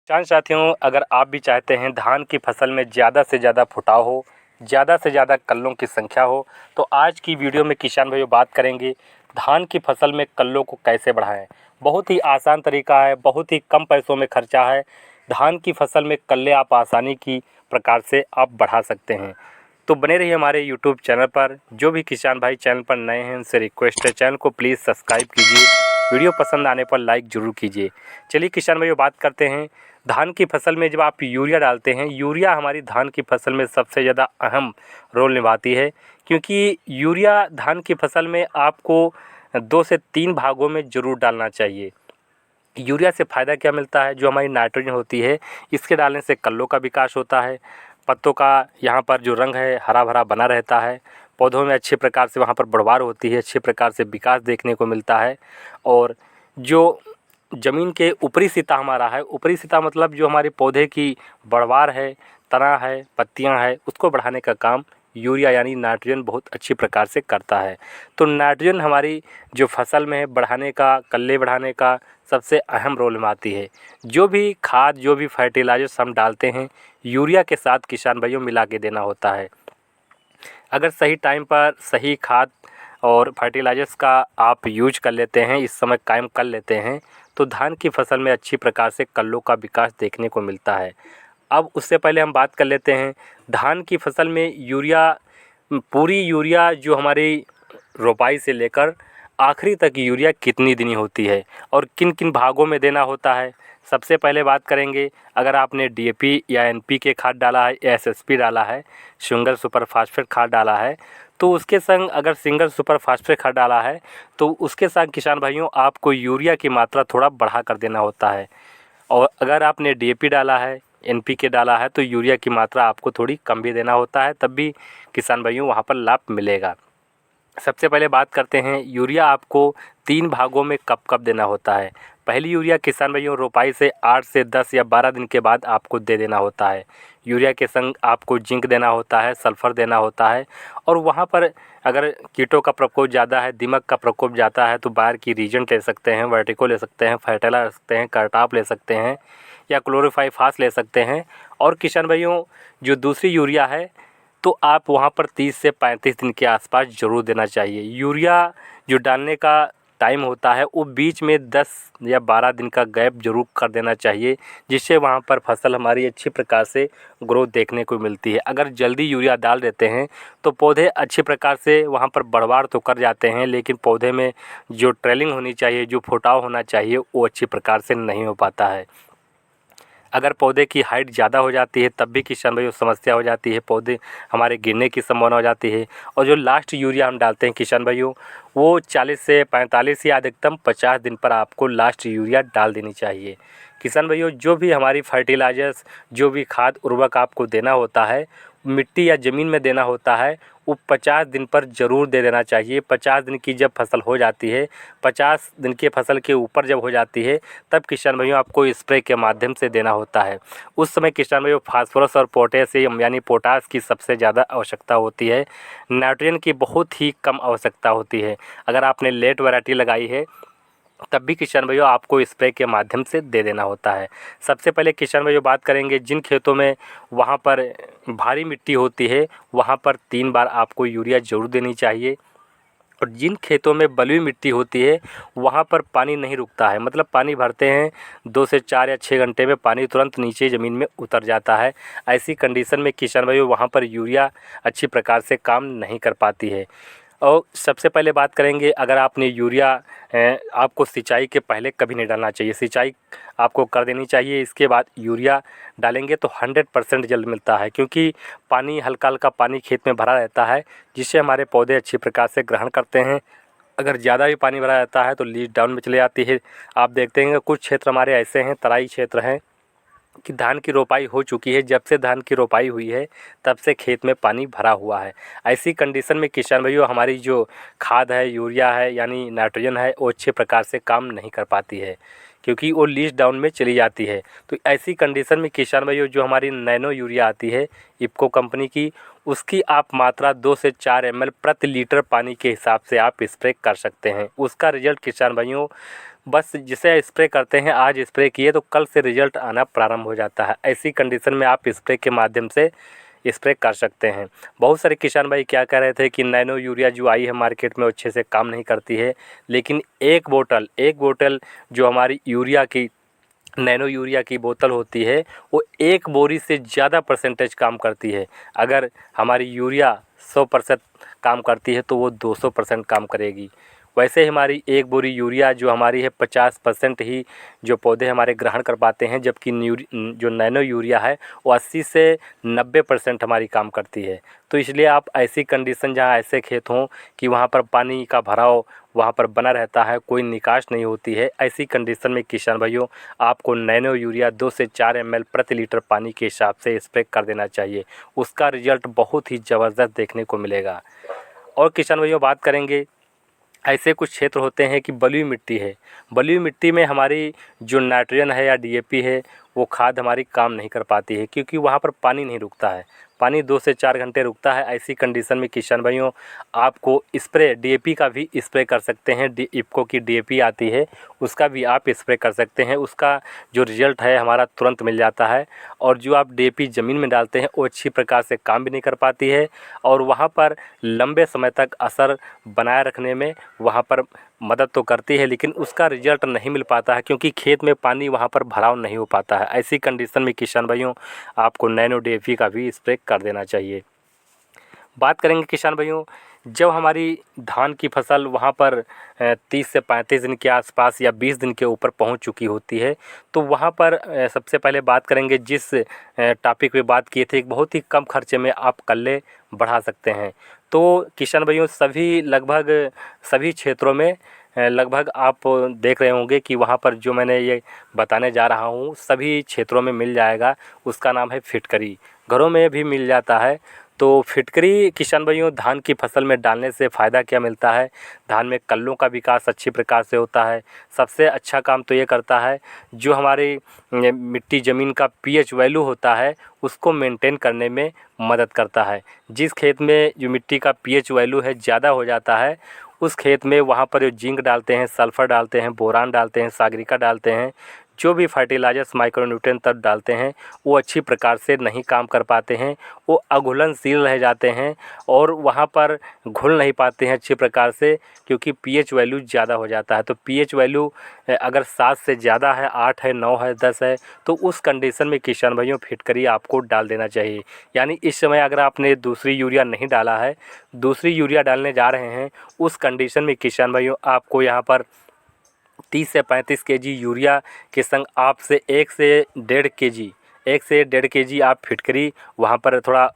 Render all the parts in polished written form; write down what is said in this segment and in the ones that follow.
किसान साथियों, अगर आप भी चाहते हैं धान की फसल में ज़्यादा से ज़्यादा फुटाव हो, ज़्यादा से ज़्यादा कल्लों की संख्या हो, तो आज की वीडियो में किसान भाइयों बात करेंगे धान की फसल में कल्लों को कैसे बढ़ाएं। बहुत ही आसान तरीका है, बहुत ही कम पैसों में खर्चा है। धान की फसल में कल्ले आप आसानी की प्रकार से आप बढ़ा सकते हैं। तो बने रहिए हमारे यूट्यूब चैनल पर। जो भी किसान भाई चैनल पर नए हैं उनसे रिक्वेस्ट है, चैनल को प्लीज़ सब्सक्राइब कीजिए, वीडियो पसंद आने पर लाइक ज़रूर कीजिए। चलिए किसान भाइयों बात करते हैं धान की फसल में जब आप यूरिया डालते हैं, यूरिया हमारी धान की फसल में सबसे ज़्यादा अहम रोल निभाती है, क्योंकि यूरिया धान की फसल में आपको 2 से 3 भागों में ज़रूर डालना चाहिए। यूरिया से फ़ायदा क्या मिलता है, जो हमारी नाइट्रोजन होती है इसके डालने से कल्लों का विकास होता है, पत्तों का यहाँ पर जो रंग है हरा भरा बना रहता है, पौधों में अच्छे प्रकार से वहाँ पर बढ़वार होती है, अच्छे प्रकार से विकास देखने को मिलता है। और जो ज़मीन के ऊपरी सतह हमारा है, ऊपरी सतह मतलब जो हमारे पौधे की बढ़वार है, तना है, पत्तियां है, उसको बढ़ाने का काम यूरिया यानी नाइट्रोजन बहुत अच्छी प्रकार से करता है। तो नाइट्रोजन हमारी जो फसल में है बढ़ाने का, कल्ले बढ़ाने का सबसे अहम रोल निभाती है। जो भी खाद, जो भी फर्टिलाइजर्स हम डालते हैं यूरिया के साथ किसान भाइयों मिला के देना होता है। अगर सही टाइम पर सही खाद और फर्टिलाइजर्स का आप यूज कर लेते हैं, इस समय कायम कर लेते हैं, तो धान की फसल में अच्छी प्रकार से कल्लों का विकास देखने को मिलता है। अब उससे पहले हम बात कर लेते हैं धान की फसल में यूरिया, पूरी यूरिया जो हमारी रोपाई से लेकर आखिरी तक यूरिया कितनी देनी होती है और किन किन भागों में देना होता है। सबसे पहले बात करेंगे, अगर आपने डीएपी या एनपीके खाद डाला है या एसएसपी डाला है, सिंगल सुपर फास्फेट खाद डाला है, तो उसके संग अगर सिंगल सुपर फास्फेट खाद डाला है तो उसके साथ किसान भाइयों आपको यूरिया की मात्रा थोड़ा बढ़ा कर देना होता है। और अगर आपने डीएपी डाला है, एनपीके डाला है, तो यूरिया की मात्रा आपको थोड़ी कम भी देना होता है, तब भी किसान भाइयों वहाँ पर लाभ मिलेगा। सबसे पहले बात करते हैं यूरिया आपको 3 भागों में कब कब देना होता है। पहली यूरिया किसान भाइयों रोपाई से 8 से 10 या 12 दिन के बाद आपको दे देना होता है। यूरिया के संग आपको जिंक देना होता है, सल्फ़र देना होता है। और वहाँ पर अगर कीटों का प्रकोप ज़्यादा है, दीमक का प्रकोप ज़्यादा है, तो बायर की रीजेंट ले सकते हैं, वर्टिको ले सकते हैं, फर्टेला ले सकते हैं, करटाप ले सकते हैं या क्लोरोफाइफास ले सकते हैं। और किसान भाइयों जो दूसरी यूरिया है तो आप वहाँ पर 30 से 35 दिन के आसपास ज़रूर देना चाहिए। यूरिया जो डालने का टाइम होता है वो बीच में 10 या 12 दिन का गैप ज़रूर कर देना चाहिए, जिससे वहाँ पर फसल हमारी अच्छी प्रकार से ग्रोथ देखने को मिलती है। अगर जल्दी यूरिया डाल देते हैं तो पौधे अच्छी प्रकार से वहाँ पर बढ़वार तो कर जाते हैं, लेकिन पौधे में जो ट्रेलिंग होनी चाहिए, जो फुटाव होना चाहिए, वो अच्छी प्रकार से नहीं हो पाता है। अगर पौधे की हाइट ज़्यादा हो जाती है तब भी किसान भाइयों समस्या हो जाती है, पौधे हमारे गिरने की संभावना हो जाती है। और जो लास्ट यूरिया हम डालते हैं किसान भाइयों, वो 40 से 45 या अधिकतम 50 दिन पर आपको लास्ट यूरिया डाल देनी चाहिए। किसान भाइयों जो भी हमारी फर्टिलाइजर्स, जो भी खाद उर्वरक आपको देना होता है, मिट्टी या ज़मीन में देना होता है, वो 50 दिन पर ज़रूर दे देना चाहिए। 50 दिन की जब फसल हो जाती है, 50 दिन की फसल के ऊपर जब हो जाती है, तब किसान भाइयों आपको स्प्रे के माध्यम से देना होता है। उस समय किसान भाइयों फास्फोरस और पोटेशियम यानी पोटास की सबसे ज़्यादा आवश्यकता होती है, नाइट्रोजन की बहुत ही कम आवश्यकता होती है। अगर आपने लेट वैरायटी लगाई है तब भी किसान भाइयों आपको स्प्रे के माध्यम से दे देना होता है। सबसे पहले किसान भाइयों बात करेंगे जिन खेतों में वहाँ पर भारी मिट्टी होती है, वहाँ पर 3 बार आपको यूरिया ज़रूर देनी चाहिए। और जिन खेतों में बलुई मिट्टी होती है वहाँ पर पानी नहीं रुकता है, मतलब पानी भरते हैं 2 से 4 या 6 घंटे में पानी तुरंत नीचे ज़मीन में उतर जाता है। ऐसी कंडीशन में किसान भाइयों वहाँ पर यूरिया अच्छी प्रकार से काम नहीं कर पाती है। और सबसे पहले बात करेंगे, अगर आपने यूरिया आपको सिंचाई के पहले कभी नहीं डालना चाहिए, सिंचाई आपको कर देनी चाहिए, इसके बाद यूरिया डालेंगे तो 100% जल मिलता है, क्योंकि पानी हल्का हल्का पानी खेत में भरा रहता है, जिससे हमारे पौधे अच्छी प्रकार से ग्रहण करते हैं। अगर ज़्यादा भी पानी भरा रहता है तो लीच डाउन में चले जाती है। आप देखते हैं कुछ क्षेत्र हमारे ऐसे हैं, तराई क्षेत्र हैं, कि धान की रोपाई हो चुकी है, जब से धान की रोपाई हुई है तब से खेत में पानी भरा हुआ है। ऐसी कंडीशन में किसान भाइयों हमारी जो खाद है, यूरिया है यानी नाइट्रोजन है, वो अच्छे प्रकार से काम नहीं कर पाती है, क्योंकि वो लीच डाउन में चली जाती है। तो ऐसी कंडीशन में किसान भाइयों जो हमारी नैनो यूरिया आती है इफ़को कंपनी की, उसकी आप मात्रा 2 से 4 ml प्रति लीटर पानी के हिसाब से आप स्प्रे कर सकते हैं। उसका रिजल्ट किसान भाइयों बस जिसे स्प्रे करते हैं, आज स्प्रे किए तो कल से रिजल्ट आना प्रारंभ हो जाता है। ऐसी कंडीशन में आप स्प्रे के माध्यम से स्प्रे कर सकते हैं। बहुत सारे किसान भाई क्या कह रहे थे कि नैनो यूरिया जो आई है मार्केट में वो अच्छे से काम नहीं करती है, लेकिन एक बोतल जो हमारी यूरिया की नैनो यूरिया की बोतल होती है वो एक बोरी से ज़्यादा परसेंटेज काम करती है। अगर हमारी यूरिया 100% काम करती है तो वो 200% काम करेगी। वैसे ही हमारी एक बोरी यूरिया जो हमारी है 50% ही जो पौधे हमारे ग्रहण कर पाते हैं, जबकि जो नैनो यूरिया है वो 80 से 90% हमारी काम करती है। तो इसलिए आप ऐसी कंडीशन जहाँ ऐसे खेत हों कि वहाँ पर पानी का भराव वहाँ पर बना रहता है, कोई निकास नहीं होती है, ऐसी कंडीशन में किसान भाइयों आपको नैनो यूरिया 2 से 4 ml प्रति लीटर पानी के हिसाब से स्प्रे कर देना चाहिए। उसका रिजल्ट बहुत ही ज़बरदस्त देखने को मिलेगा। और किसान भाइयों बात करेंगे, ऐसे कुछ क्षेत्र होते हैं कि बलुई मिट्टी है, बलुई मिट्टी में हमारी जो नाइट्रोजन है या डीएपी है वो खाद हमारी काम नहीं कर पाती है, क्योंकि वहाँ पर पानी नहीं रुकता है, पानी 2 से 4 घंटे रुकता है। ऐसी कंडीशन में किसान भाइयों आपको स्प्रे डीएपी का भी स्प्रे कर सकते हैं। इफ़को की डीएपी आती है उसका भी आप स्प्रे कर सकते हैं, उसका जो रिज़ल्ट है हमारा तुरंत मिल जाता है। और जो आप डीएपी ज़मीन में डालते हैं वो अच्छी प्रकार से काम भी नहीं कर पाती है और वहाँ पर लंबे समय तक असर बनाए रखने में वहाँ पर मदद तो करती है, लेकिन उसका रिजल्ट नहीं मिल पाता है, क्योंकि खेत में पानी वहाँ पर भराव नहीं हो पाता है। ऐसी कंडीशन में किसान भाइयों आपको नैनो डीएपी का भी स्प्रे कर देना चाहिए। बात करेंगे किसान भाइयों, जब हमारी धान की फसल वहाँ पर 30 से 35 दिन के आसपास या 20 दिन के ऊपर पहुँच चुकी होती है, तो वहाँ पर सबसे पहले बात करेंगे जिस टॉपिक पे बात किए थे, एक बहुत ही कम खर्चे में आप कल्ले बढ़ा सकते हैं। तो किसान भाइयों लगभग सभी क्षेत्रों में लगभग आप देख रहे होंगे कि वहाँ पर जो मैंने ये बताने जा रहा हूँ सभी क्षेत्रों में मिल जाएगा। उसका नाम है फिटकरी, घरों में भी मिल जाता है। तो फिटकरी किसान भाइयों धान की फसल में डालने से फ़ायदा क्या मिलता है, धान में कल्लों का विकास अच्छी प्रकार से होता है। सबसे अच्छा काम तो ये करता है, जो हमारी मिट्टी ज़मीन का पीएच वैल्यू होता है उसको मेंटेन करने में मदद करता है। जिस खेत में जो मिट्टी का पीएच वैल्यू है ज़्यादा हो जाता है, उस खेत में वहाँ पर जो जिंक डालते हैं, सल्फ़र डालते हैं, बोरान डालते हैं, सागरिका डालते हैं, जो भी फर्टिलाइजर्स माइक्रोन्यूट्रिएंट तत्व डालते हैं वो अच्छी प्रकार से नहीं काम कर पाते हैं, वो अघुलनशील रह जाते हैं और वहाँ पर घुल नहीं पाते हैं अच्छी प्रकार से, क्योंकि पीएच वैल्यू ज़्यादा हो जाता है। तो पीएच वैल्यू अगर 7 से ज़्यादा है, 8 है, 9 है, 10 है, तो उस कंडीशन में किसान भाइयों फिटकरी आपको डाल देना चाहिए। यानी इस समय अगर आपने दूसरी यूरिया नहीं डाला है, दूसरी यूरिया डालने जा रहे हैं, उस कंडीशन में किसान भाइयों आपको यहाँ पर 30 से 35 केजी यूरिया के संग आपसे 1 से 1.5 केजी आप फिटकरी वहाँ पर थोड़ा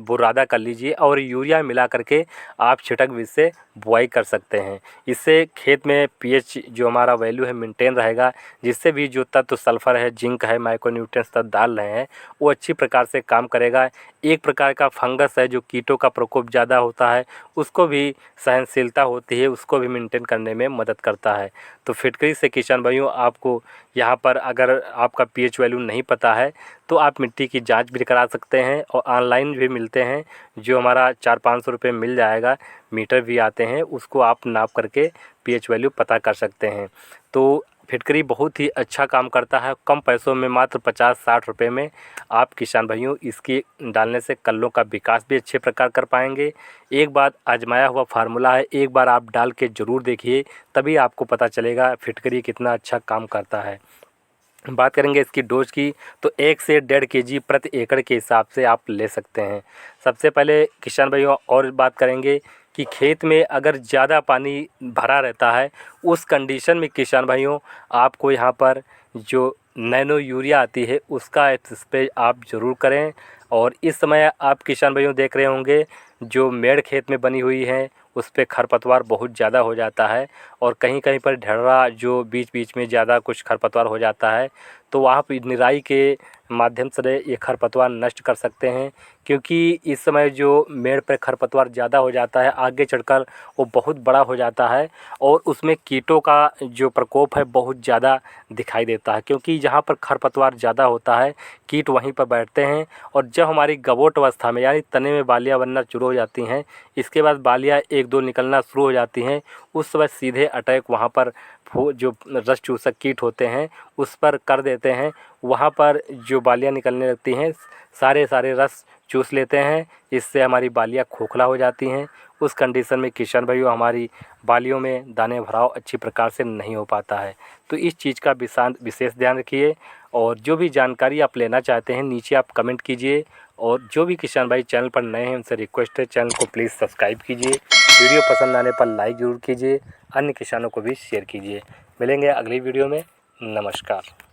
बुरादा कर लीजिए और यूरिया मिला करके आप छिटक बीज से बुआई कर सकते हैं। इससे खेत में पीएच जो हमारा वैल्यू है मेंटेन रहेगा, जिससे भी जो तत्व सल्फ़र है, जिंक है, माइक्रोन्यूट्रिएंट्स तत्व डाल रहे हैं वो अच्छी प्रकार से काम करेगा। एक प्रकार का फंगस है जो कीटों का प्रकोप ज़्यादा होता है, उसको भी सहनशीलता होती है, उसको भी मेंटेन करने में मदद करता है। तो फिटकरी से किसान भाइयों आपको यहाँ पर अगर आपका पीएच वैल्यू नहीं पता है तो आप मिट्टी की जांच भी करा सकते हैं और ऑनलाइन भी मिलते हैं, जो हमारा 400-500 रुपये मिल जाएगा, मीटर भी आते हैं, उसको आप नाप करके पीएच वैल्यू पता कर सकते हैं। तो फिटकरी बहुत ही अच्छा काम करता है, कम पैसों में मात्र 50-60 रुपये में आप किसान भाइयों इसकी डालने से कल्लों का विकास भी अच्छे प्रकार कर पाएंगे। एक बात आजमाया हुआ फार्मूला है, एक बार आप डाल के ज़रूर देखिए, तभी आपको पता चलेगा फिटकरी कितना अच्छा काम करता है। बात करेंगे इसकी डोज की, तो 1 से 1.5 केजी प्रति एकड़ के हिसाब से आप ले सकते हैं। सबसे पहले किसान भाइयों और बात करेंगे कि खेत में अगर ज़्यादा पानी भरा रहता है, उस कंडीशन में किसान भाइयों आपको यहाँ पर जो नैनो यूरिया आती है उसका स्प्रे आप ज़रूर करें। और इस समय आप किसान भाइयों देख रहे होंगे जो मेड़ खेत में बनी हुई है उस पर खरपतवार बहुत ज़्यादा हो जाता है और कहीं कहीं पर ढर्रा जो बीच बीच में ज़्यादा कुछ खरपतवार हो जाता है, तो वहाँ पर निराई के माध्यम से ये खरपतवार नष्ट कर सकते हैं। क्योंकि इस समय जो मेड़ पर खरपतवार ज़्यादा हो जाता है, आगे चढ़कर वो बहुत बड़ा हो जाता है और उसमें कीटों का जो प्रकोप है बहुत ज़्यादा दिखाई देता है, क्योंकि जहाँ पर खरपतवार ज़्यादा होता है कीट वहीं पर बैठते हैं और जब हमारी गबोट अवस्था में यानी तने में बालियाँ बनना शुरू हो जाती हैं, इसके बाद बालियाँ 1-2 निकलना शुरू हो जाती हैं, उस समय सीधे अटैक वहाँ पर जो रस चूसक कीट होते हैं उस पर कर देते हैं, वहाँ पर जो बालियाँ निकलने लगती हैं सारे रस चूस लेते हैं, इससे हमारी बालियाँ खोखला हो जाती हैं। उस कंडीशन में किसान भाइयों हमारी बालियों में दाने भराव अच्छी प्रकार से नहीं हो पाता है। तो इस चीज़ का विशेष ध्यान रखिए। और जो भी जानकारी आप लेना चाहते हैं नीचे आप कमेंट कीजिए। और जो भी किसान भाई चैनल पर नए हैं उनसे रिक्वेस्ट है चैनल को प्लीज़ सब्सक्राइब कीजिए। वीडियो पसंद आने पर लाइक ज़रूर कीजिए, अन्य किसानों को भी शेयर कीजिए। मिलेंगे अगली वीडियो में। नमस्कार।